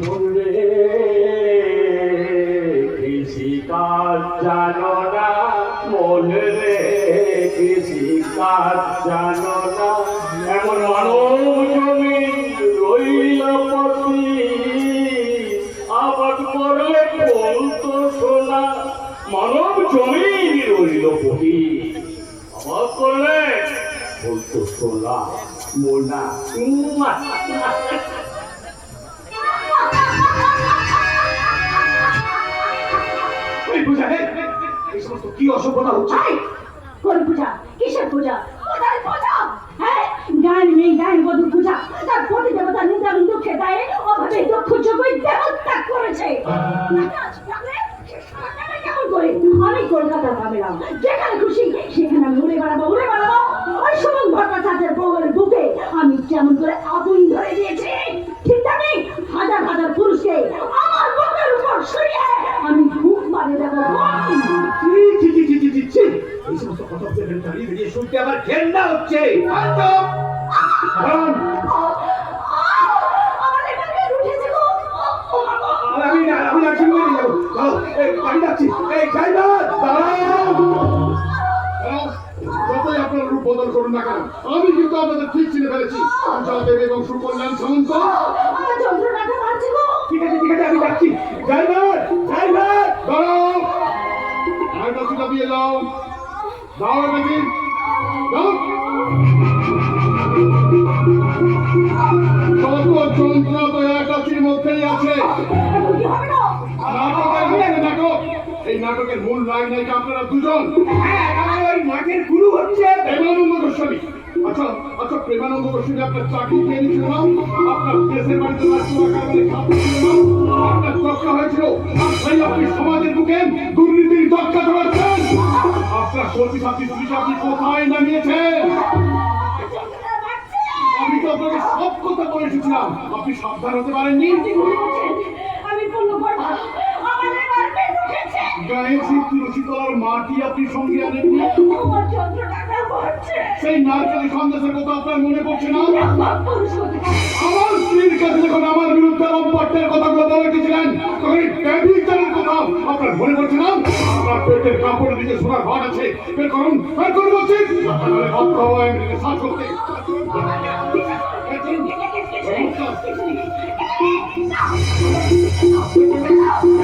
মনরে কৃষিকাজ জানো না, মনরে কৃষিকাজ জানো না, এমন মানব জমি রইল পথি, আবাদ করলে বলতো সোনা, মানব জমি রইল পথি, আবাদ করলে বলতো সোনা মোনা। কি অসভ্যতা হচ্ছে? কোন পূজা? কিসের পূজা? কোথায় পূজা? হ্যাঁ, গান নেই, গান বধূ পূজা। তার প্রতি দেবতা নিদান দুঃখে দেয়, অভাবে দুঃখ যোগই দেবত্যাগ করেছে। কেমন করে? আমি কলকাতা ভাবলাম যেখানে খুশি সেখানে আমি উড়ে বেড়াবো, উড়ে বেড়াবো। ওই সুমন ভট্টাচার্যের বউয়ের বুকে আমি কেমন করে আগুন ধরে দিয়েছি, ঠিক আমি হাজার হাজার পুরুষকে আমার বুকের উপর শুয়ে আমি খুব মারে দেবো। এই সমস্ত কথা দাঁড়িয়ে বেরিয়ে শুনতে আমার ঘেন্না হচ্ছে। যতই আপনার রূপ বদল করুন না কেন, আমি কিন্তু আপনাদের ঠিক চিনে ফেলেছি। দেবী এবং সুকল্যাণ সামন্ত। ঠিক আছে ঠিক আছে, আমি যাচ্ছি। ড্রাইভার ড্রাইভার দাঁড়াও, আয়টা দিয়ে যাও, যাও বেবি যাও। যত যন্ত্রণা তো একাশির মধ্যেই আছে। নাটক, এই নাটকের মূল নায়ক নায়িকা আপনারা দুজন। ওই মাঠের গুরু হচ্ছে প্রেমানন্দ গোস্বামী। আচ্ছা আচ্ছা, প্রেমানন্দ গোস্বামী আপনার চাকরি পেয়ে নিয়েছিল না? আপনার দেশের বাড়িতে আপনার দরকার হয়েছিল, আপনি সমাজের বুকে দুর্নীতির দরকার ধরাচ্ছেন। আপনার সর্বী ছাত্রী পুলিশ আপনি কোথায় নামিয়েছেন? আমি তো আপনাকে সব কথা বলে এসেছিলাম, আপনি সাবধান হতে পারেননি। গায়ে সেই তুলসী তলার মাটি আপনি সঙ্গে আনেননি। সেই নারকেলের সন্দেশের কথা আপনার মনে পড়ছে না? আমার স্ত্রীর কাছে যখন আমার বিরুদ্ধে লম্পটের কথাগুলো বলে গেছিলেন, তখন এই ব্যভিচারের কথা আপনার মনে পড়ছে না? আপনার পেটের কাপড়ের দিকে সোনার ভাগ আছে, বের করুন, বের করুন উচিত। সাজ করতে Oh,